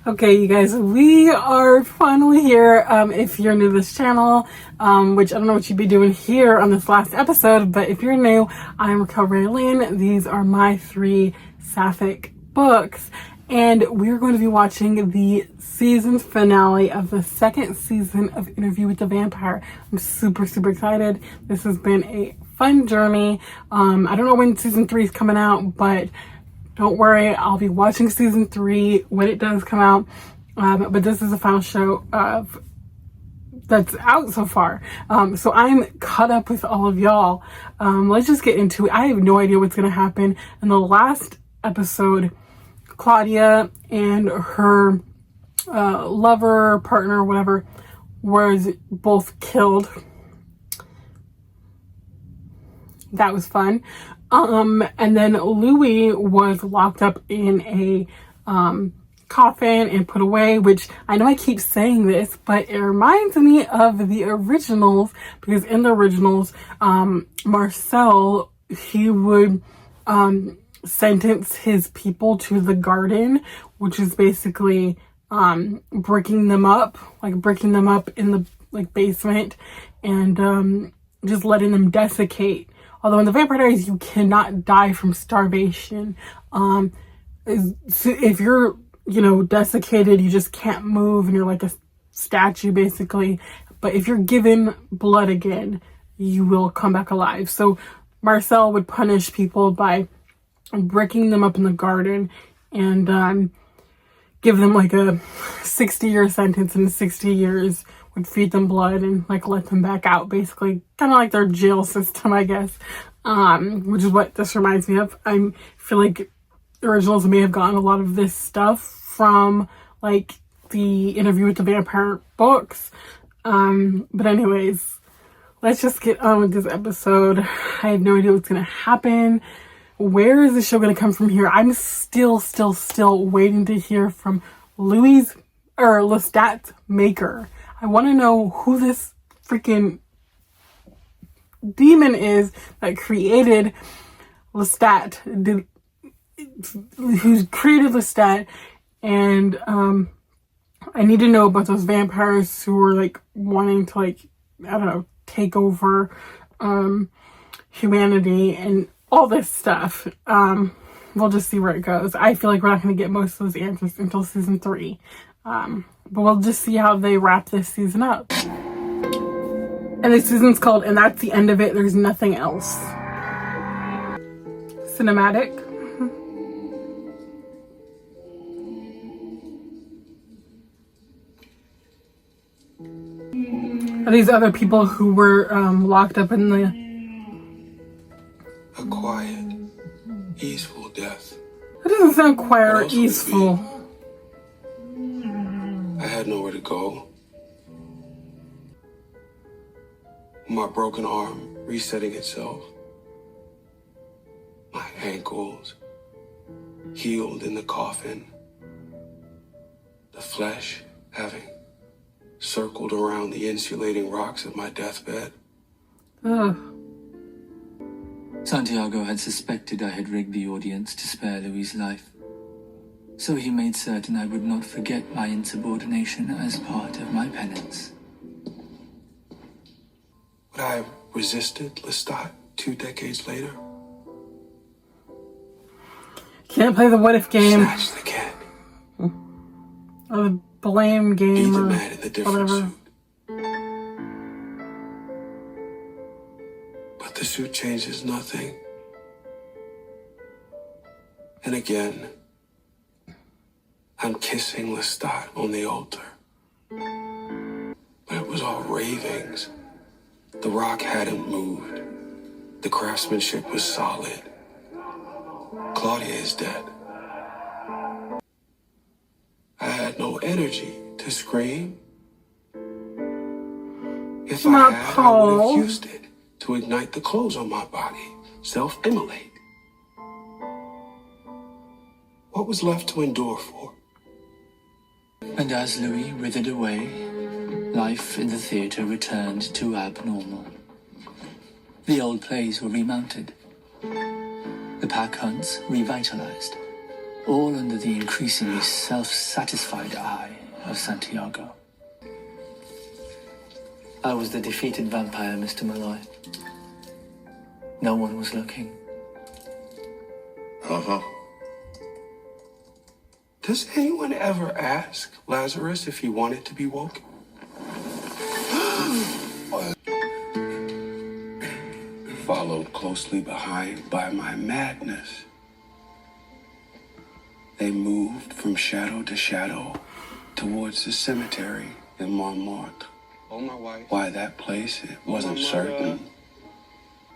Okay, you guys, we are finally here. If you're new to this channel, which I don't know what you'd be doing here on this last episode, but if you're new, I'm Raquel Raelynn. These are my 3 sapphic books, and we're going to be watching the season finale of the 2nd season of Interview with the Vampire. I'm super excited. This has been a fun journey. I don't know when season 3 is coming out, but don't worry, I'll be watching season 3 when it does come out. But this is the final show that's out so far. So I'm caught up with all of y'all. Let's just get into it. I have no idea what's going to happen. In the last episode, Claudia and her lover, partner, whatever, was both killed. That was fun. And then Louis was locked up in a coffin and put away, which I know I keep saying this, but it reminds me of the originals, because in the originals, Marcel, he would sentence his people to the garden, which is basically breaking them up in the basement and just letting them desiccate. Although in the Vampire Diaries, you cannot die from starvation. If you're, desiccated, you just can't move and you're like a statue, basically. But if you're given blood again, you will come back alive. So Marcel would punish people by breaking them up in the garden and give them like a 60-year sentence, and 60 years would feed them blood and like let them back out, basically kind of like their jail system, I guess, which is what this reminds me of. I feel like the originals may have gotten a lot of this stuff from like the Interview with the Vampire books, but anyways, let's just get on with this episode. I have no idea what's gonna happen. Where is the show gonna come from here? I'm still waiting to hear from Lestat's maker. I want to know who this freaking demon is that created Lestat, who's created Lestat, and I need to know about those vampires who are like wanting to, like, I don't know, take over humanity and all this stuff. We'll just see where it goes. I feel like we're not going to get most of those answers until season 3. But we'll just see how they wrap this season up. And this season's called And That's the End of It. There's nothing else. Cinematic. Are these other people who were locked up in the... A quiet, easeful death. That doesn't sound quiet or easeful. I had nowhere to go. My broken arm resetting itself. My ankles healed in the coffin. The flesh having circled around the insulating rocks of my deathbed. Ugh. Santiago had suspected I had rigged the audience to spare Louis' life. So he made certain I would not forget my insubordination as part of my penance. Would I have resisted Lestat 2 decades later? Can't play the what if game. Snatch the cat. Or the blame game. Be the or man in the different whatever. suit. But the suit changes nothing. And again, I'm kissing Lestat on the altar. But it was all ravings. The rock hadn't moved. The craftsmanship was solid. Claudia is dead. I had no energy to scream. If I Not had, I would Paul. have used it to ignite the clothes on my body, self-immolate. What was left to endure for? And as Louis withered away, life in the theatre returned to abnormal. The old plays were remounted. The pack hunts revitalized. all under the increasingly self-satisfied eye of Santiago. I was the defeated vampire, Mr. Malloy. No one was looking. Uh-huh. Does anyone ever ask Lazarus if he wanted to be woke? Followed closely behind by my madness. They moved from shadow to shadow towards the cemetery in Montmartre. Oh, my wife. Why that place, it wasn't certain.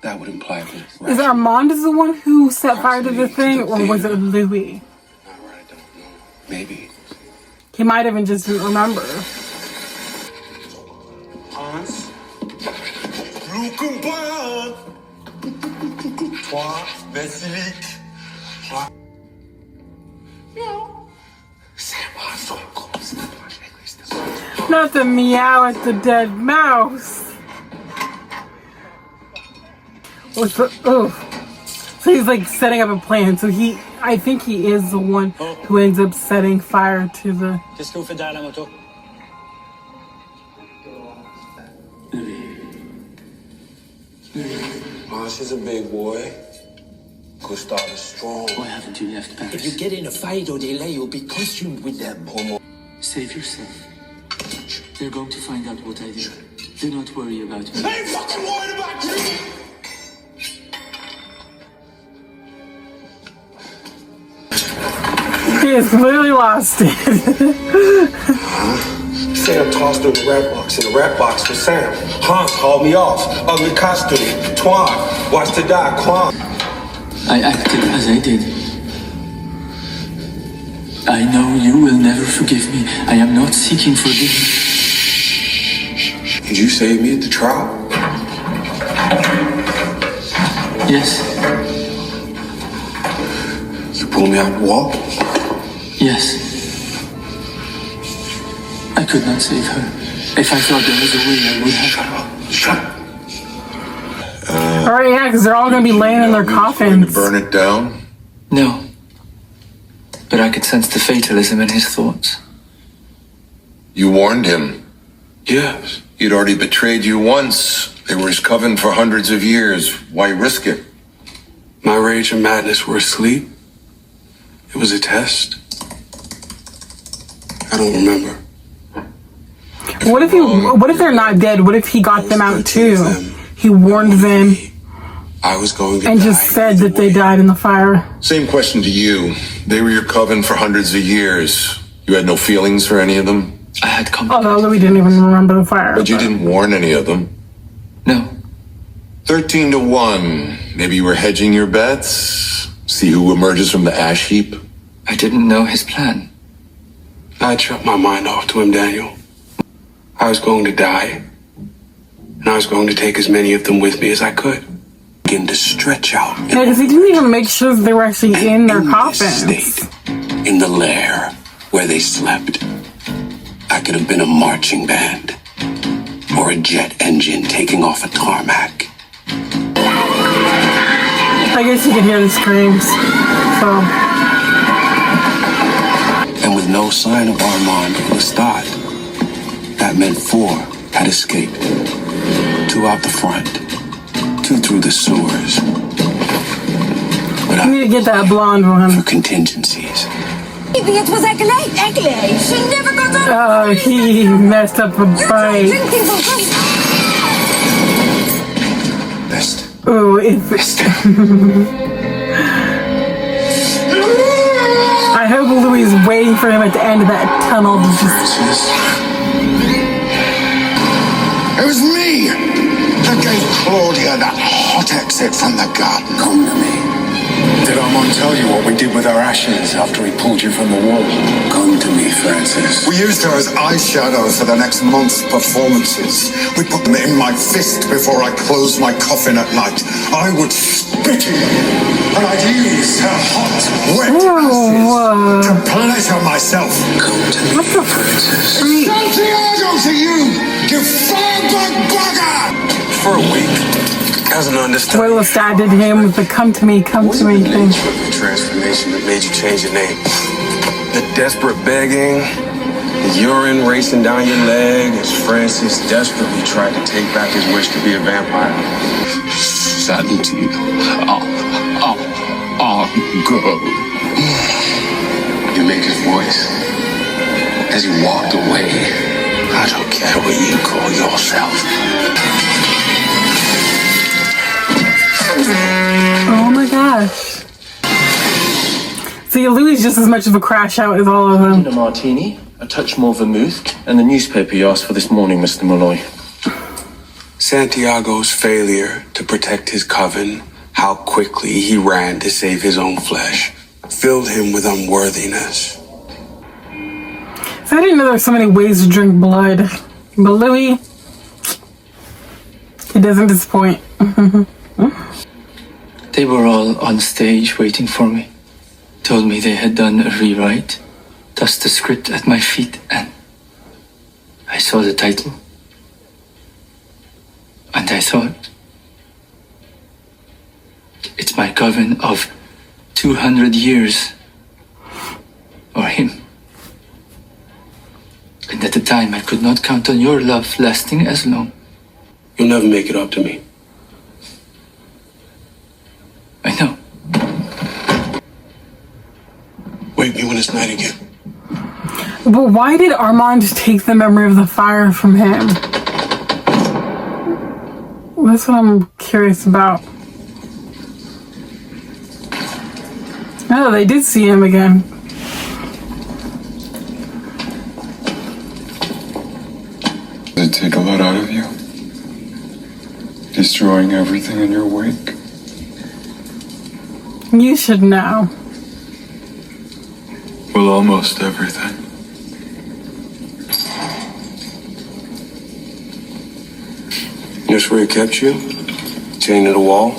That would imply that... Is Armand the one who set fire to the thing, or was it Louis? Not right, I don't know. Maybe. He might even just didn't remember. Hans. Toi, basilic. Not the meow at the dead mouse. What's the, oh. So he's like setting up a plan. So I think he is the one who ends up setting fire to the... Qu'est-ce que vous faites derrière la moto? Hans is a big boy. Gustav is strong. Why haven't you left Paris? If you get in a fight or delay, you'll be consumed with them. Save yourself. They're going to find out what I did. Do not worry about me. I ain't fucking worried about you! He has clearly lost it. Sam tossed her in the rat box, and the rat box was Sam. Hans called me off. Ugly costume. Twan. Watch to die. Quan. I acted as I did. I know you will never forgive me. I am not seeking forgiveness. Did you save me at the trial? Yes. You pulled me out the wall? Yes. I could not save her. If I thought there was a way, I would have. Shut up. Alright, yeah, because they're all going to be laying in their coffins. To burn it down? No. But I could sense the fatalism in his thoughts. You warned him. Yes. He'd already betrayed you once. They were his coven for hundreds of years. Why risk it? My rage and madness were asleep. It was a test. I don't remember. What if they're not dead? What if he got them out too? He warned them I was going to and die just said that they died in the fire. Same question to you. They were your coven for hundreds of years. You had no feelings for any of them? I had come. Although Louis didn't even remember the fire. But you didn't warn any of them? No. 13-1. Maybe you were hedging your bets? See who emerges from the ash heap? I didn't know his plan. I'd shut my mind off to him, Daniel. I was going to die. And I was going to take as many of them with me as I could. Begin to stretch out. Yeah, because he didn't even make sure they were actually in their this coffins. state, in the lair where they slept, I could have been a marching band. Or a jet engine taking off a tarmac. I guess you can hear the screams. So. And with no sign of Armand or Lestat, that meant 4 had escaped. 2 out the front, 2 through the sewers. But You need to get that blonde one. for contingencies. Maybe it was Raquel. She never got up. Oh, he messed up a bite. Drinking for Christ. Best. Ooh, I hope Louis is waiting for him at the end of that tunnel to just... It was me that gave Claudia that hot exit from the garden. Come to me. Did Armand tell you what we did with our ashes after he pulled you from the wall? Come to me, Francis. We used her as eyeshadow for the next month's performances. We put them in my fist before I closed my coffin at night. I would spit in them, and I'd use her hot, wet ashes to pleasure myself. Come to me, Francis. Santiago to you, you firebug bugger! For a week. doesn't understand. What little dad did to him with the come to me thing. The transformation that made you change your name. The desperate begging, the urine racing down your leg as Francis desperately tried to take back his wish to be a vampire. Certainty. Go. You make his voice as he walked away. I don't care what you call yourself. Oh my gosh. See, Louis just as much of a crash out as all of them. A martini, a touch more vermouth, and the newspaper you asked for this morning, Mr. Malloy. Santiago's failure to protect his coven, how quickly he ran to save his own flesh, filled him with unworthiness. So I didn't know there were so many ways to drink blood. But Louis, he doesn't disappoint. They were all on stage waiting for me. Told me they had done a rewrite, tossed the script at my feet, and I saw the title. And I thought, it's my coven of 200 years. Or him. And at the time, I could not count on your love lasting as long. You'll never make it up to me. I know. Wake me when it's night again. But why did Armand take the memory of the fire from him? That's what I'm curious about. Oh, they did see him again. Did it take a lot out of you? Destroying everything in your wake? You should know. Well, almost everything. That's where he kept you? Chained to the wall?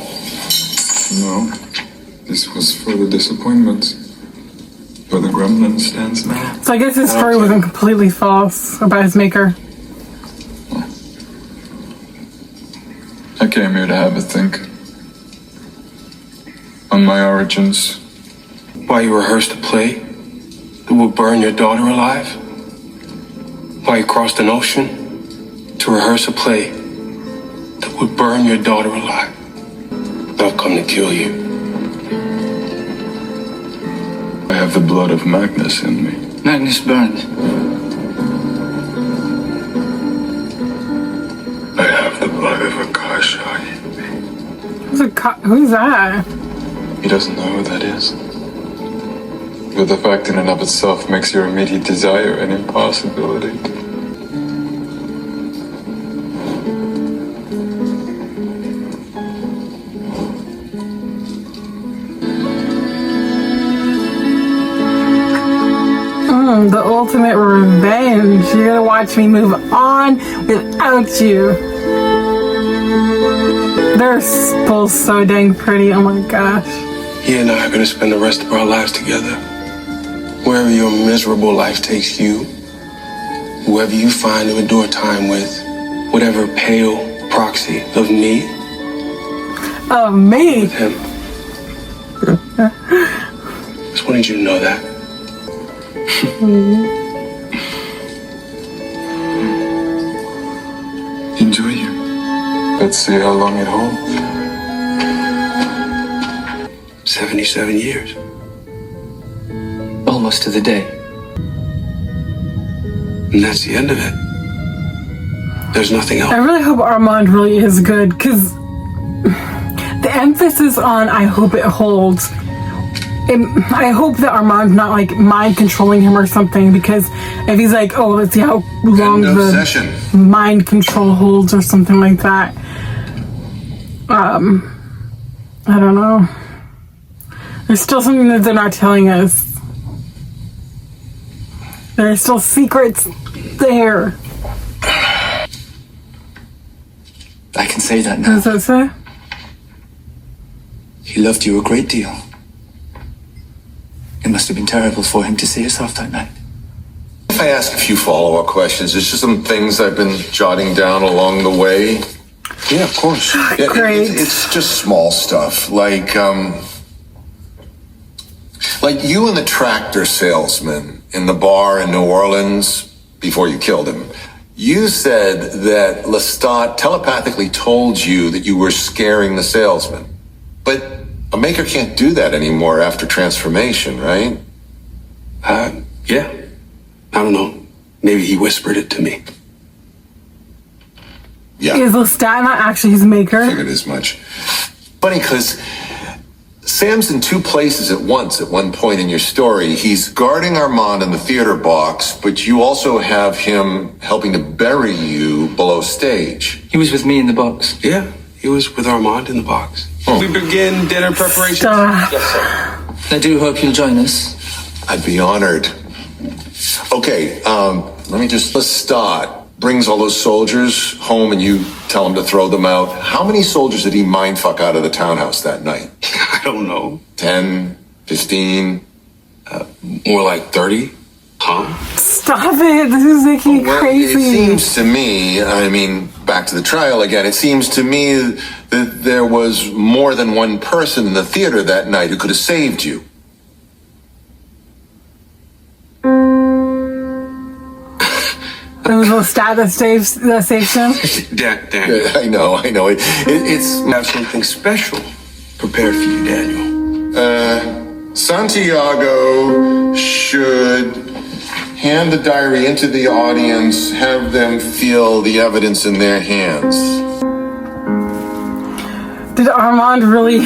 No. This was for the disappointments. Where the gremlin stands now. So I guess his story wasn't completely false about his maker. I came here to have a think. On my origins. Why you rehearsed a play that would burn your daughter alive? Why you crossed an ocean to rehearse a play that would burn your daughter alive? I've come to kill you. I have the blood of Magnus in me. Magnus burned. I have the blood of Akasha in me. Who's that? He doesn't know who that is. But the fact in and of itself makes your immediate desire an impossibility. The ultimate revenge. You're gonna watch me move on without you. They're both so dang pretty. Oh my gosh. He and I are gonna spend the rest of our lives together. Wherever your miserable life takes you, whoever you find to endure time with, whatever pale proxy of me. Of me? With him. Just wanted you to know that. Enjoy you. Let's see how long it holds. 77 years. Almost to the day. And that's the end of it. There's nothing else. I really hope Armand really is good, because the emphasis on I hope it holds. I hope that Armand's not like mind controlling him or something, because if he's like, oh, let's see how long the mind control holds or something like that. I don't know. There's still something that they're not telling us. There are still secrets there. I can say that now. What does that say? He loved you a great deal. It must have been terrible for him to see us off that night. If I ask a few follow-up questions, it's just some things I've been jotting down along the way. Yeah, of course. Yeah, Great. It's just small stuff, like you and the tractor salesman in the bar in New Orleans before you killed him. You said that Lestat telepathically told you that you were scaring the salesman. But a maker can't do that anymore after transformation, right? Yeah. I don't know. Maybe he whispered it to me. Yeah. Is Lestat not actually his maker? Figured as much. Funny, because Sam's in two places at once at one point in your story. He's guarding Armand in the theater box, but you also have him helping to bury you below stage. He was with me in the box. Yeah, he was with Armand in the box. We begin dinner preparations. Yes, sir. I do hope you'll join us. I'd be honored. Okay, let's start. Brings all those soldiers home and you tell them to throw them out. How many soldiers did he mindfuck out of the townhouse that night? I don't know. 10, 15? More like 30. Huh? Stop it. This is making me crazy. It seems to me, back to the trial again, it seems to me that there was more than one person in the theater that night who could have saved you. It was Lestat that saved him. Daniel. I know. It's have something special prepared for you, Daniel. Santiago should hand the diary into the audience, have them feel the evidence in their hands. Did Armand really...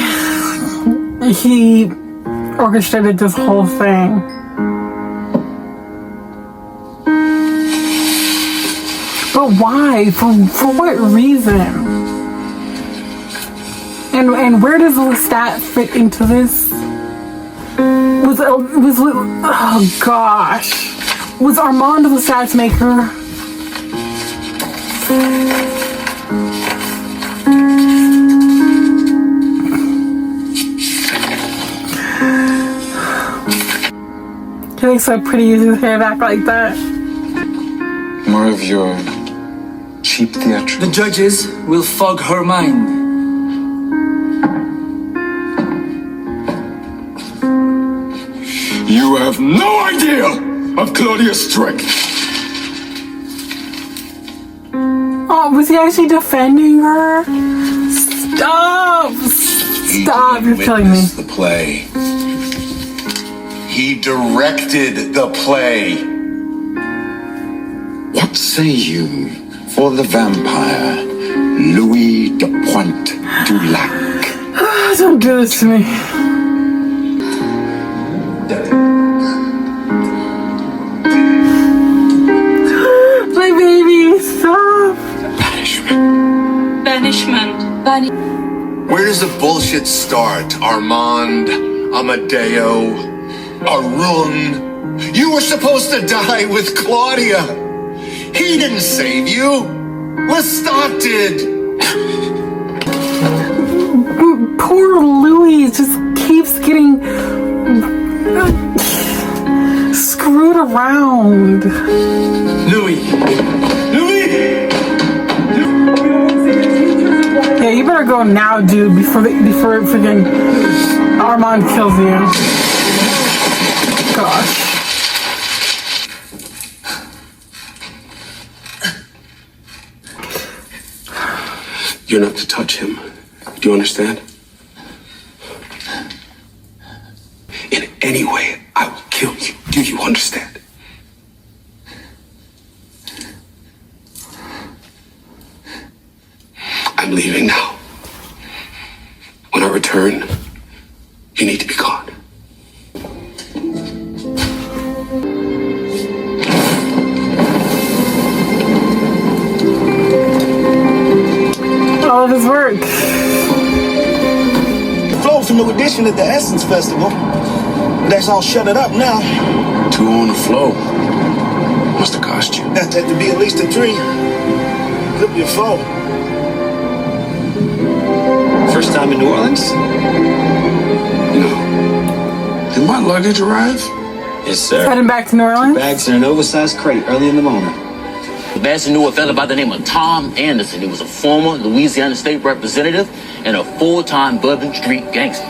he orchestrated this whole thing? But why? For what reason? And where does Lestat fit into this? Oh gosh. Was Armand Lestat's maker? He looks so pretty with his hair back like that. More of your cheap theatrics. The judges will fog her mind. You have no idea of Claudia's strength. Oh, was he actually defending her? Stop! Stop, you're killing me. The play. He directed the play. What say you for the vampire, Louis de Pointe-du-Lac? Don't do this to me. My baby, stop. Banishment. Where does the bullshit start? Armand, Amadeo, Arun. You were supposed to die with Claudia. He didn't save you. Lestat did. Poor Louis just keeps getting screwed around. Louis. Yeah, you better go now, dude, before freaking Armand kills you. Gosh. You're not to touch him. Do you understand? In any way, I will kill you. Do you understand? I'm leaving now. When I return, you need to be gone. All of his work. Flowed for new edition at the Essence Festival. That's all shut it up now. 2 on the flow. Must have cost you. That had to be at least a 3. Could be a 4. First time in New Orleans? No. Did my luggage arrive? Yes, sir. Heading back to New Orleans? Bags in an oversized crate early in the morning. Sebastian knew a fella by the name of Tom Anderson. He was a former Louisiana state representative and a full-time Bourbon Street gangster.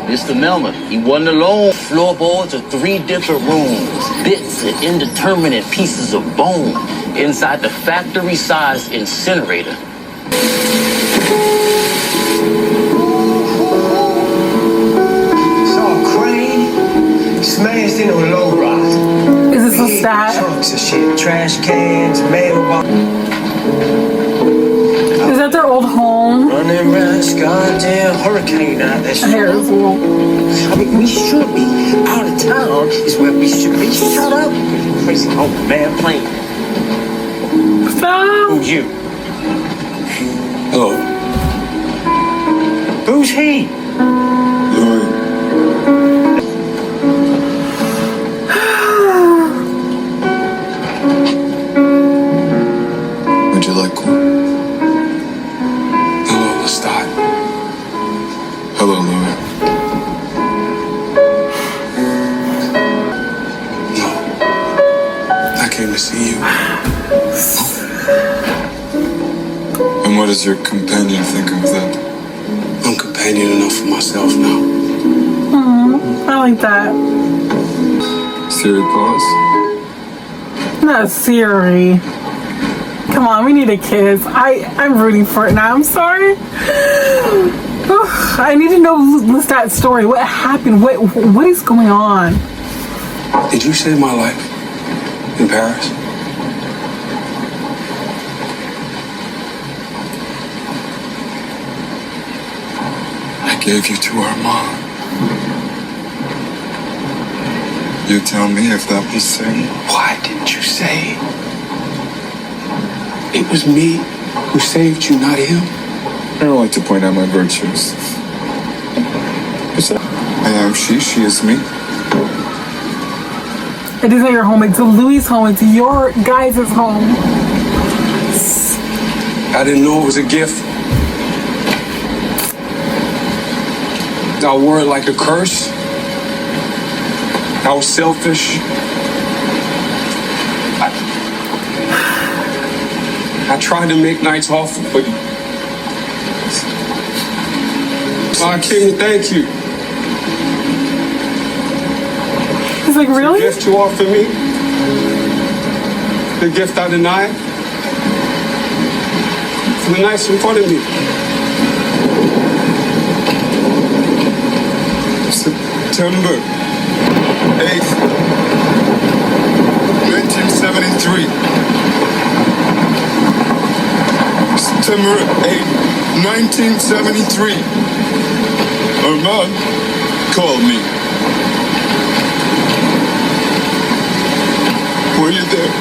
Mr. Melman, he wasn't alone. Floorboards of 3 different rooms, bits and indeterminate pieces of bone inside the factory-sized incinerator. Saw a crane smashed into a low rise. Is this a stat? Chunks of shit, trash cans, mailbox. Is that their old home? Running around, goddamn hurricane out there. Hair is long. I mean, we should be out of town. Is where we should be. Shut up, crazy old man plane. Stop. Who's you? Hello. Who's he? Louis. Would you like one? Hello, Lestat. Hello, Louis. No. I came to see you. And what does your companion think of that? I'm companion enough for myself now. I like that. Siri, pause. Not Siri. Come on, we need a kiss. I'm rooting for it now. I'm sorry. I need to know Lestat's story. What happened? What is going on? Did you save my life in Paris? I gave you to Armand. You tell me if that was sin. Why didn't you say? It was me who saved you, not him. I don't like to point out my virtues. I am she is me. It isn't your home. It's Louis' home. It's your guys' home. I didn't know it was a gift. I wore it like a curse. I was selfish. I tried to make nights off, but I came to thank you. He's like, really? The gift you offered me, the gift I denied, for the nights in front of me. September 8th, 1973. September 8th, 1973. Armand called me. Were you there?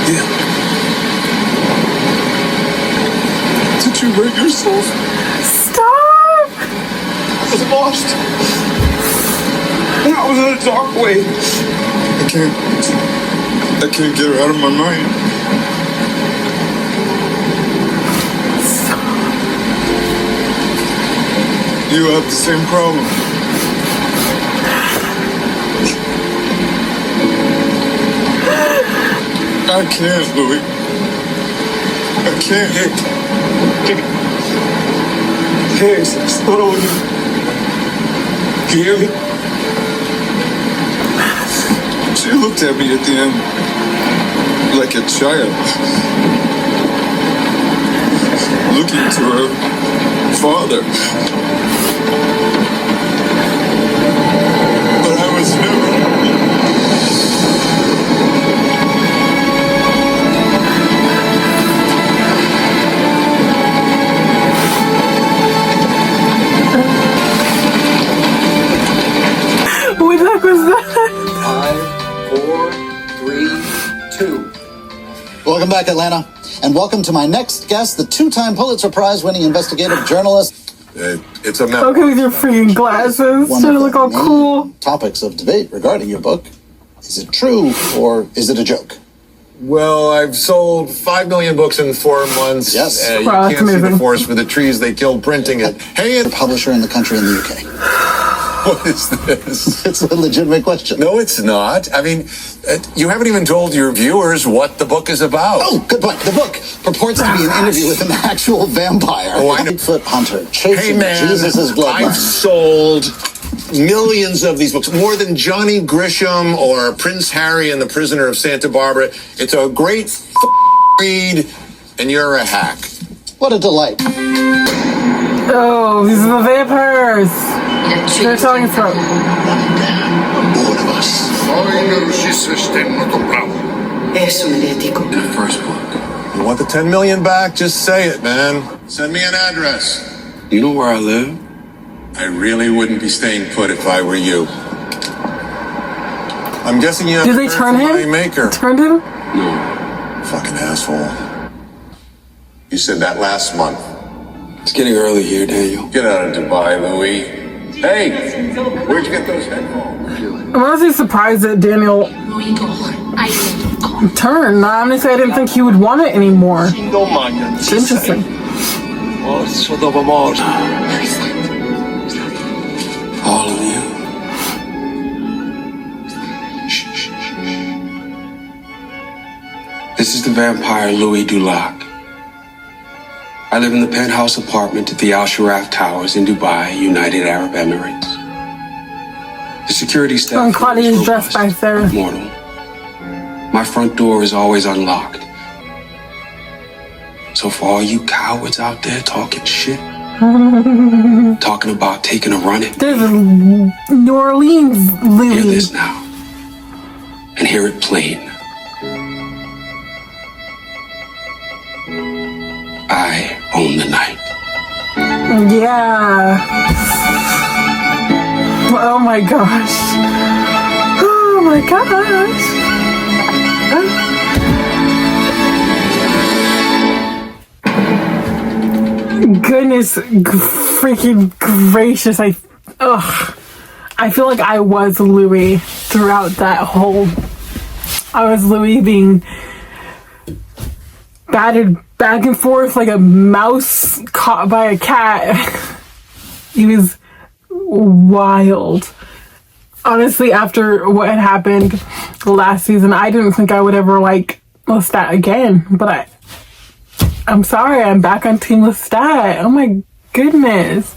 Yeah. Did you hurt yourself? Stop! I was lost. And I was in a dark way. I can't get her out of my mind. You have the same problem. I can't, Louis. I can't. Hey, it's not on you. You hear me? She looked at me at the end like a child. Looking to her father. But I was never. What the heck was that? 5, 4, 3, 2. Welcome back, Atlanta. And welcome to my next guest, the 2-time Pulitzer Prize-winning investigative journalist. It's a mess. Okay, with your freaking glasses. One Trying to of look the all main cool. topics of debate regarding your book. Is it true or is it a joke? Well, I've sold 5 million books in 4 months. Yes. You Wow, can't that's see the amazing. forest for the trees they killed printing it. Hey, A publisher in the country in the UK. What is this? It's a legitimate question. No, it's not. I mean, you haven't even told your viewers what the book is about. Oh, good point. The book purports to be an interview with an actual vampire. Oh, I know. Bigfoot hunter chasing Hey, man, Jesus' bloodline. I've sold millions of these books, more than Johnny Grisham or Prince Harry and the Prisoner of Santa Barbara. It's a great read, and you're a hack. What a delight. Oh, these are the vampires. They're telling us about. In the first book. You want the 10 million back? Just say it, man. Send me an address. You know where I live? I really wouldn't be staying put if I were you. I'm guessing you have Did they turn him? Maker. Turned him? No. Fucking asshole. You said that last month. It's getting early here, Daniel. Get out of Dubai, Louis. Hey, where'd you get those headphones? I'm honestly surprised that Daniel turned. Honestly, I didn't think he would want it anymore. It's interesting. All of you. This is the vampire Louis Dulac. I live in the penthouse apartment at the Al Sharaf Towers in Dubai, United Arab Emirates. The security staff Claudia's dressed back there. mortal. My front door is always unlocked. So for all you cowards out there talking shit, talking about taking a run at There's a New Orleans hear Louis. this now. And hear it plain. I own the night. Yeah. Oh my gosh. Oh my gosh. Goodness freaking gracious. I feel like I was Louis throughout that whole. I was Louis being battered back and forth like a mouse caught by a cat. He was wild. Honestly, after what had happened last season, I didn't think I would ever like Lestat again. But I'm sorry, I'm back on Team Lestat. Oh my goodness.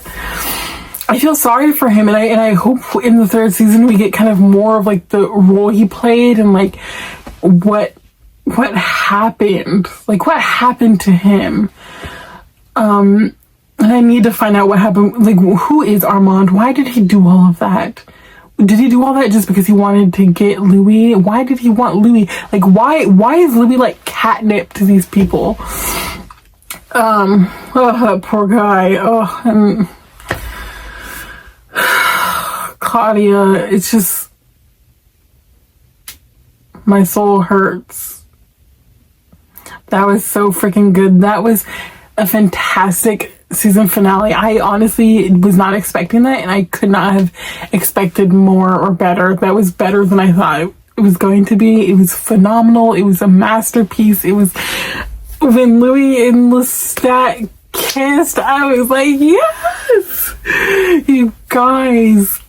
I feel sorry for him, and I hope in the third season we get kind of more of like the role he played and like what happened, like what happened to him. And I need to find out what happened. Like, who is Armand? Why did he do all of that? Did he do all that just because he wanted to get Louis? Why did he want Louis? Like, why is Louis like catnip to these people? Oh, poor guy. Oh, and Claudia, it's just, my soul hurts. That was so freaking good. That was a fantastic season finale. I honestly was not expecting that, and I could not have expected more or better. That was better than I thought it was going to be. It was phenomenal. It was a masterpiece. It was, when Louis and Lestat kissed, I was like, yes! You guys,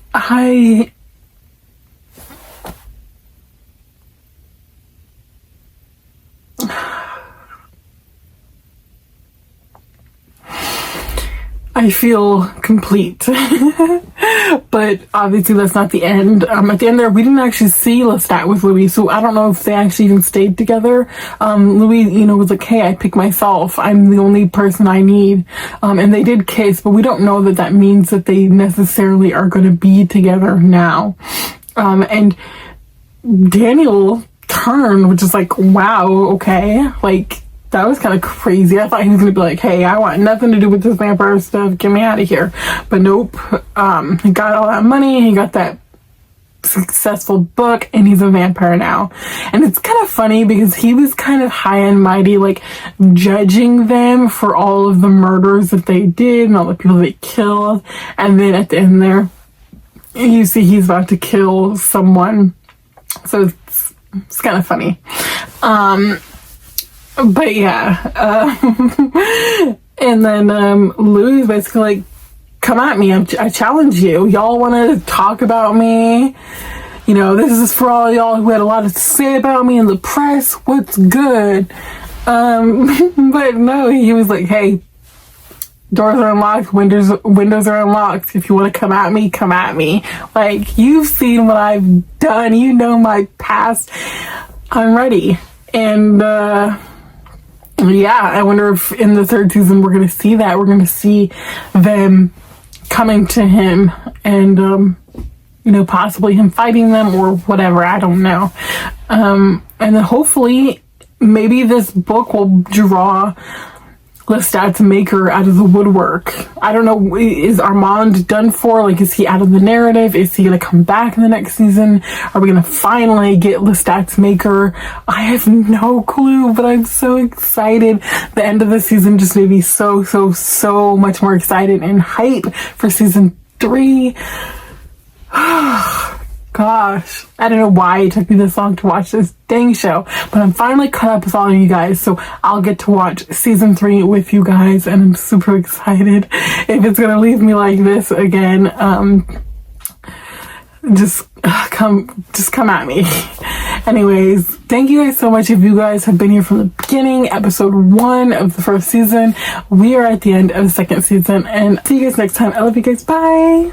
I feel complete. But obviously that's not the end. At the end there, we didn't actually see Lestat with Louis, so I don't know if they actually even stayed together. Louis, was like, hey, I pick myself. I'm the only person I need. And they did kiss, but we don't know that that means that they necessarily are going to be together now. And Daniel turned, which is like, wow, okay. Like, that was kind of crazy. I thought he was going to be like, hey, I want nothing to do with this vampire stuff. Get me out of here. But nope. He got all that money. He got that successful book, and he's a vampire now. And it's kind of funny because he was kind of high and mighty, like judging them for all of the murders that they did and all the people they killed. And then at the end there, you see he's about to kill someone. So it's kind of funny. But yeah, and then Louis basically like come at me. I challenge you. Y'all want to talk about me? You know, this is for all y'all who had a lot to say about me in the press. What's good? But no, he was like, hey, doors are unlocked, windows are unlocked. If you want to come at me, come at me. Like, you've seen what I've done. You know my past. I'm ready. And, yeah, I wonder if in the third season we're going to see that. We're going to see them coming to him and, you know, possibly him fighting them or whatever. I don't know. And then hopefully maybe this book will draw Lestat's maker out of the woodwork. I don't know, is Armand done for? Like, is he out of the narrative? Is he gonna come back in the next season? Are we gonna finally get Lestat's maker? I have no clue, but I'm so excited. The end of the season just made me so much more excited and hype for season 3. Gosh, I don't know why it took me this long to watch this dang show, but I'm finally caught up with all of you guys, so I'll get to watch season 3 with you guys, and I'm super excited. If it's gonna leave me like this again, just come at me. Anyways, thank you guys so much. If you guys have been here from the beginning, episode 1 of the first season, we are at the end of the second season, and see you guys next time. I love you guys. Bye.